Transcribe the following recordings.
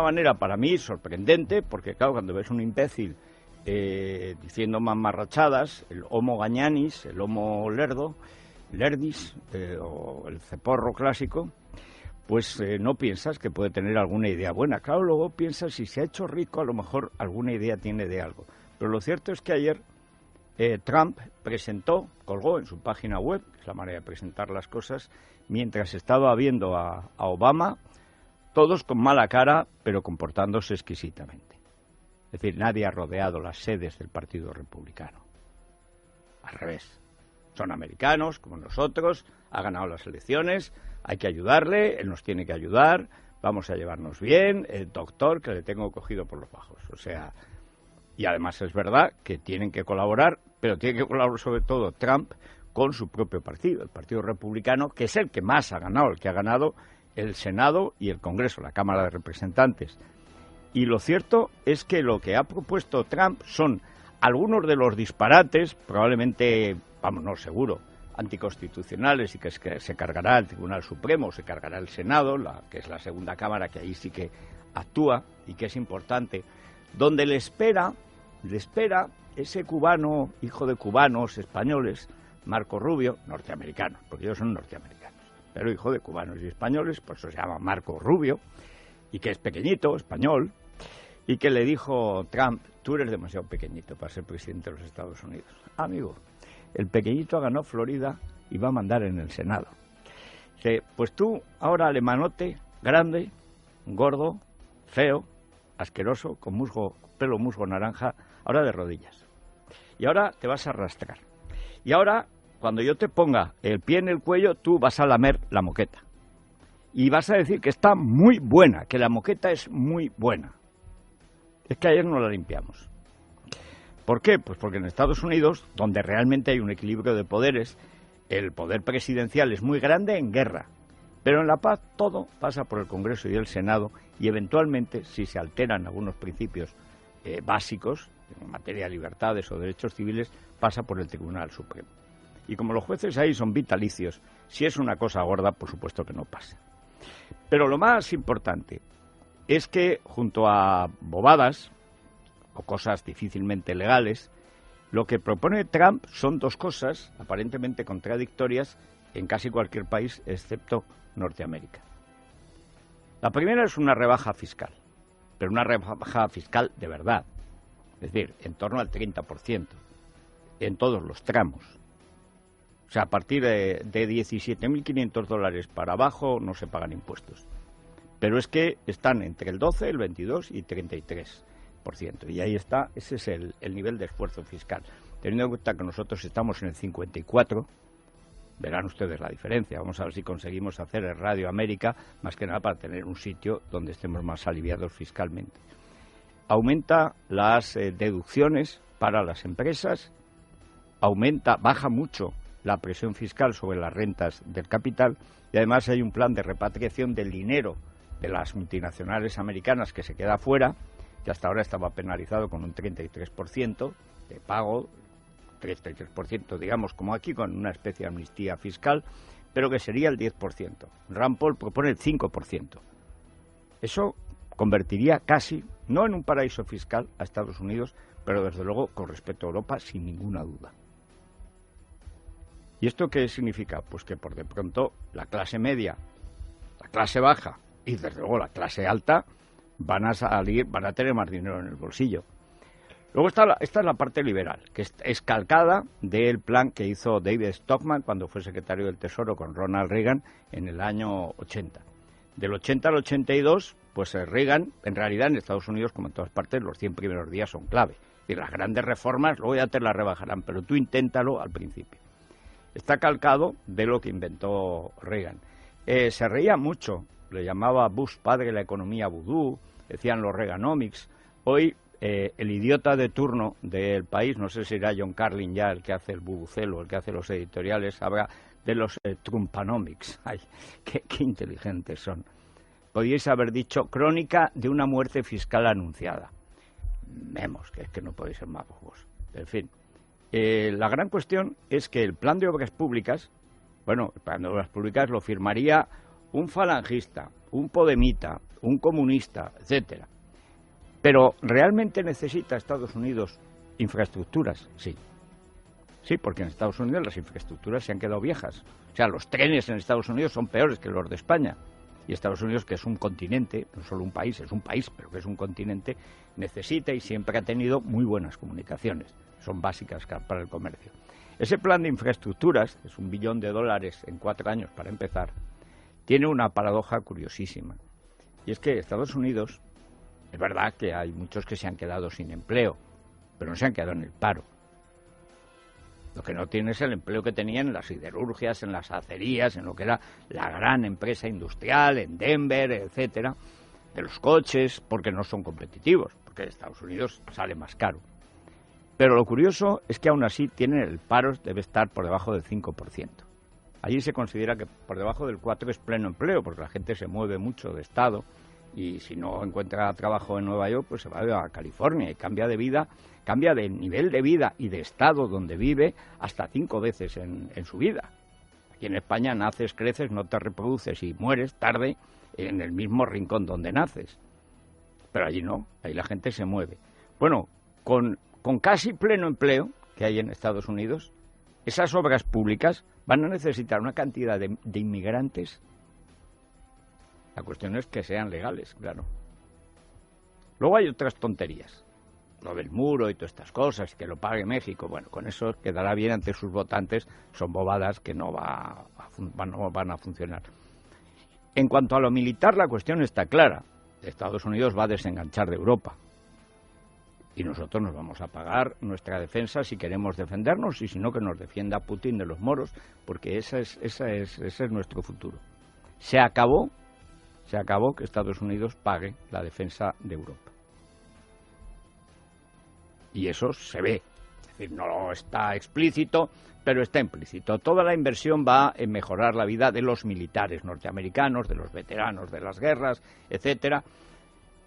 manera para mí sorprendente, porque claro, cuando ves un imbécil diciendo mamarrachadas, el homo gañanis, el homo lerdis, o el ceporro clásico, pues no piensas que puede tener alguna idea buena. Claro, luego piensas, si se ha hecho rico, a lo mejor alguna idea tiene de algo. Pero lo cierto es que ayer Trump colgó en su página web, que es la manera de presentar las cosas, mientras estaba viendo a Obama, todos con mala cara, pero comportándose exquisitamente. Es decir, nadie ha rodeado las sedes del Partido Republicano. Al revés. Son americanos, como nosotros, ha ganado las elecciones, hay que ayudarle, él nos tiene que ayudar, vamos a llevarnos bien, el doctor que le tengo cogido por los bajos. O sea, y además es verdad que tienen que colaborar, pero tiene que colaborar sobre todo Trump con su propio partido, el Partido Republicano, que es el que más ha ganado, el que ha ganado el Senado y el Congreso, la Cámara de Representantes. Y lo cierto es que lo que ha propuesto Trump son algunos de los disparates, probablemente, vamos, no seguro, anticonstitucionales, y que se cargará el Tribunal Supremo, se cargará el Senado, que es la segunda Cámara, que ahí sí que actúa y que es importante, donde le espera ese cubano, hijo de cubanos españoles, Marco Rubio, norteamericano, porque ellos son norteamericanos, pero hijo de cubanos y españoles, por eso se llama Marco Rubio, y que es pequeñito, español, y que le dijo Trump: tú eres demasiado pequeñito para ser presidente de los Estados Unidos. Amigo, el pequeñito ha ganado Florida y va a mandar en el Senado. Pues tú, ahora alemanote, grande, gordo, feo, asqueroso, con pelo musgo naranja, ahora de rodillas. Y ahora te vas a arrastrar. Y ahora, cuando yo te ponga el pie en el cuello, tú vas a lamer la moqueta. Y vas a decir que está muy buena, que la moqueta es muy buena. Es que ayer no la limpiamos. ¿Por qué? Pues porque en Estados Unidos, donde realmente hay un equilibrio de poderes, el poder presidencial es muy grande en guerra, pero en la paz todo pasa por el Congreso y el Senado, y eventualmente, si se alteran algunos principios básicos, en materia de libertades o derechos civiles, pasa por el Tribunal Supremo. Y como los jueces ahí son vitalicios, si es una cosa gorda, por supuesto que no pasa. Pero lo más importante es que, junto a bobadas o cosas difícilmente legales, lo que propone Trump son dos cosas aparentemente contradictorias en casi cualquier país excepto Norteamérica. La primera es una rebaja fiscal, pero una rebaja fiscal de verdad, es decir, en torno al 30%, en todos los tramos. O sea, a partir de $17.500 para abajo no se pagan impuestos. Pero es que están entre el 12, el 22 y 33%. Y ahí está, ese es el nivel de esfuerzo fiscal. Teniendo en cuenta que nosotros estamos en el 54%, verán ustedes la diferencia. Vamos a ver si conseguimos hacer el Radio América, más que nada para tener un sitio donde estemos más aliviados fiscalmente. Aumenta las deducciones para las empresas, baja mucho la presión fiscal sobre las rentas del capital, y además hay un plan de repatriación del dinero de las multinacionales americanas que se queda fuera, que hasta ahora estaba penalizado con un 33% de pago, 33%, digamos, como aquí, con una especie de amnistía fiscal, pero que sería el 10%. Rand Paul propone el 5%. Eso convertiría casi, no en un paraíso fiscal a Estados Unidos, pero desde luego con respecto a Europa, sin ninguna duda. ¿Y esto qué significa? Pues que por de pronto la clase media, la clase baja y desde luego la clase alta van a tener más dinero en el bolsillo. Luego esta es la parte liberal, que es calcada del plan que hizo David Stockman cuando fue secretario del Tesoro con Ronald Reagan en el año 80. Del 80 al 82, pues Reagan, en realidad en Estados Unidos, como en todas partes, los 100 primeros días son clave. Y las grandes reformas luego ya te las rebajarán, pero tú inténtalo al principio. Está calcado de lo que inventó Reagan. Se reía mucho, le llamaba Bush padre la economía vudú, decían los Reaganomics. Hoy el idiota de turno del país, no sé si era John Carlin ya el que hace el bubucelo, el que hace los editoriales, habla de los Trumpanomics. Ay, qué inteligentes son. Podíais haber dicho crónica de una muerte fiscal anunciada. Vemos que es que no podéis ser más bobos. En fin. La gran cuestión es que el plan de obras públicas, el plan de obras públicas lo firmaría un falangista, un podemita, un comunista, etcétera. Pero ¿realmente necesita Estados Unidos infraestructuras? Sí. Sí, porque en Estados Unidos las infraestructuras se han quedado viejas. O sea, los trenes en Estados Unidos son peores que los de España. Y Estados Unidos, que es un continente, no solo un país, es un país, pero que es un continente, necesita y siempre ha tenido muy buenas comunicaciones. Son básicas para el comercio. Ese plan de infraestructuras, que es $1 billón en 4 años para empezar, tiene una paradoja curiosísima. Y es que Estados Unidos, es verdad que hay muchos que se han quedado sin empleo, pero no se han quedado en el paro. Lo que no tiene es el empleo que tenían en las siderurgias, en las acerías, en lo que era la gran empresa industrial, en Denver, etcétera, de los coches, porque no son competitivos, porque Estados Unidos sale más caro. Pero lo curioso es que aún así tienen el paro, debe estar por debajo del 5%. Allí se considera que por debajo del 4% es pleno empleo, porque la gente se mueve mucho de estado y si no encuentra trabajo en Nueva York, pues se va a California y cambia de vida, cambia de nivel de vida y de estado donde vive hasta 5 veces en su vida. Aquí en España naces, creces, no te reproduces y mueres tarde en el mismo rincón donde naces. Pero allí no, ahí la gente se mueve. Bueno, con casi pleno empleo que hay en Estados Unidos, esas obras públicas van a necesitar una cantidad de inmigrantes. La cuestión es que sean legales, claro. Luego hay otras tonterías. Lo del muro y todas estas cosas, que lo pague México. Bueno, con eso quedará bien ante sus votantes. Son bobadas que no van a funcionar. En cuanto a lo militar, la cuestión está clara. Estados Unidos va a desenganchar de Europa. Y nosotros nos vamos a pagar nuestra defensa si queremos defendernos y si no que nos defienda Putin de los moros, porque ese es nuestro futuro. Se acabó que Estados Unidos pague la defensa de Europa. Y eso se ve. Es decir, no está explícito, pero está implícito. Toda la inversión va en mejorar la vida de los militares norteamericanos, de los veteranos de las guerras, etcétera.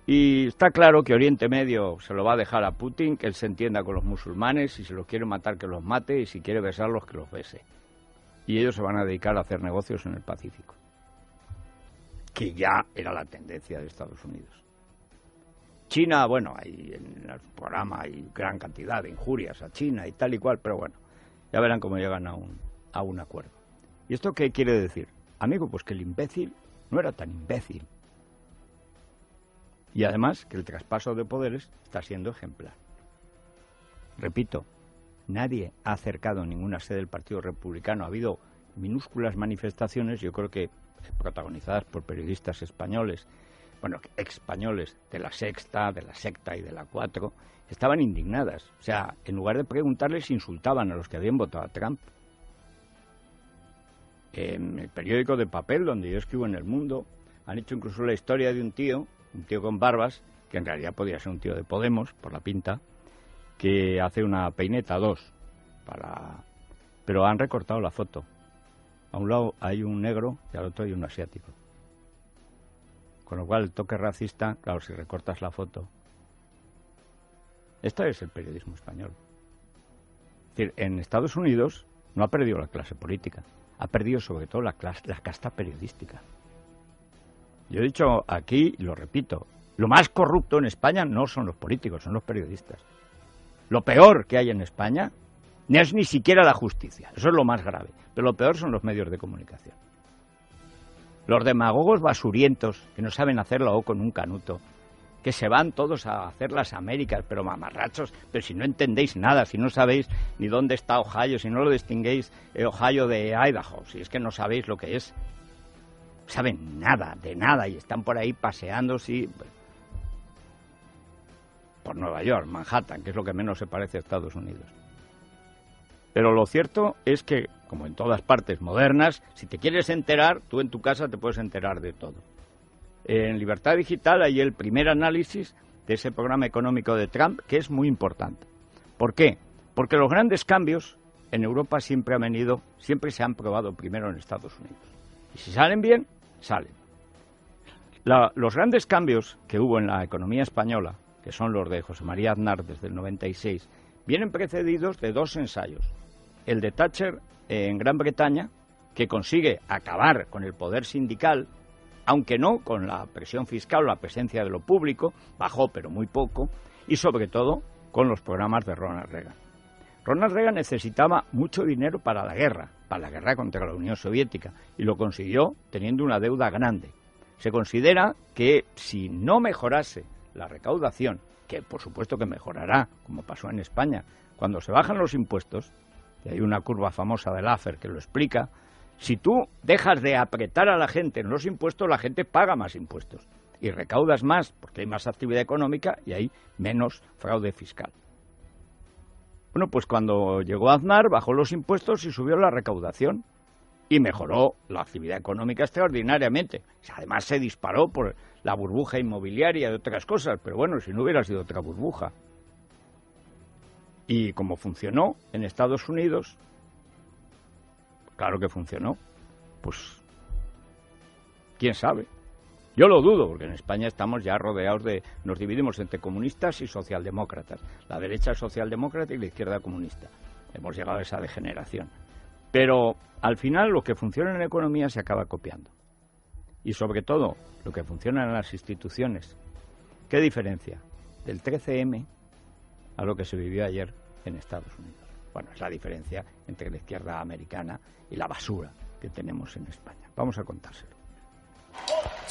Y está claro que Oriente Medio se lo va a dejar a Putin, que él se entienda con los musulmanes, y si los quiere matar que los mate, y si quiere besarlos que los bese. Y ellos se van a dedicar a hacer negocios en el Pacífico, que ya era la tendencia de Estados Unidos. China, bueno, hay en el programa hay gran cantidad de injurias a China y tal y cual, pero bueno, ya verán cómo llegan a un acuerdo. ¿Y esto qué quiere decir? Amigo, pues que el imbécil no era tan imbécil. Y además que el traspaso de poderes está siendo ejemplar. Repito, nadie ha acercado ninguna sede del Partido Republicano. Ha habido minúsculas manifestaciones, yo creo que protagonizadas por periodistas españoles, bueno, españoles de La Sexta, de La Secta y de La Cuatro, estaban indignadas. O sea, en lugar de preguntarles, insultaban a los que habían votado a Trump. En el periódico de papel donde yo escribo en El Mundo, han hecho incluso la historia de un tío con barbas, que en realidad podría ser un tío de Podemos, por la pinta, que hace una peineta 2, pero han recortado la foto. A un lado hay un negro y al otro hay un asiático. Con lo cual el toque racista, claro, si recortas la foto. Esto es el periodismo español. Es decir, en Estados Unidos no ha perdido la clase política, ha perdido sobre todo la casta periodística. Yo he dicho aquí, y lo repito, lo más corrupto en España no son los políticos, son los periodistas. Lo peor que hay en España no es ni siquiera la justicia, eso es lo más grave, pero lo peor son los medios de comunicación. Los demagogos basurientos que no saben hacer la O con un canuto, que se van todos a hacer las Américas, pero mamarrachos, pero si no entendéis nada, si no sabéis ni dónde está Ohio, si no lo distinguéis Ohio de Idaho, si es que no sabéis lo que es, saben nada, de nada, y están por ahí paseándose por Nueva York, Manhattan, que es lo que menos se parece a Estados Unidos. Pero lo cierto es que, como en todas partes modernas, si te quieres enterar, tú en tu casa te puedes enterar de todo. En Libertad Digital hay el primer análisis de ese programa económico de Trump, que es muy importante. ¿Por qué? Porque los grandes cambios en Europa siempre se han probado primero en Estados Unidos. Y si salen bien, salen. Los grandes cambios que hubo en la economía española, que son los de José María Aznar desde el 96, vienen precedidos de 2 ensayos. El de Thatcher en Gran Bretaña, que consigue acabar con el poder sindical aunque no con la presión fiscal o la presencia de lo público, bajó pero muy poco, y sobre todo con los programas de Ronald Reagan. Ronald Reagan necesitaba mucho dinero para la guerra contra la Unión Soviética, y lo consiguió teniendo una deuda grande. Se considera que si no mejorase la recaudación, que por supuesto que mejorará, como pasó en España, cuando se bajan los impuestos, y hay una curva famosa de Laffer que lo explica, si tú dejas de apretar a la gente en los impuestos, la gente paga más impuestos y recaudas más porque hay más actividad económica y hay menos fraude fiscal. Bueno, pues cuando llegó Aznar bajó los impuestos y subió la recaudación y mejoró la actividad económica extraordinariamente. Además se disparó por la burbuja inmobiliaria y otras cosas, pero bueno, si no hubiera sido otra burbuja. Y como funcionó en Estados Unidos, claro que funcionó, pues quién sabe. Yo lo dudo, porque en España estamos ya rodeados nos dividimos entre comunistas y socialdemócratas, la derecha socialdemócrata y la izquierda comunista. Hemos llegado a esa degeneración. Pero al final lo que funciona en la economía se acaba copiando. Y sobre todo, lo que funciona en las instituciones. ¿Qué diferencia del 13M a lo que se vivió ayer en Estados Unidos? Bueno, es la diferencia entre la izquierda americana y la basura que tenemos en España. Vamos a contárselo.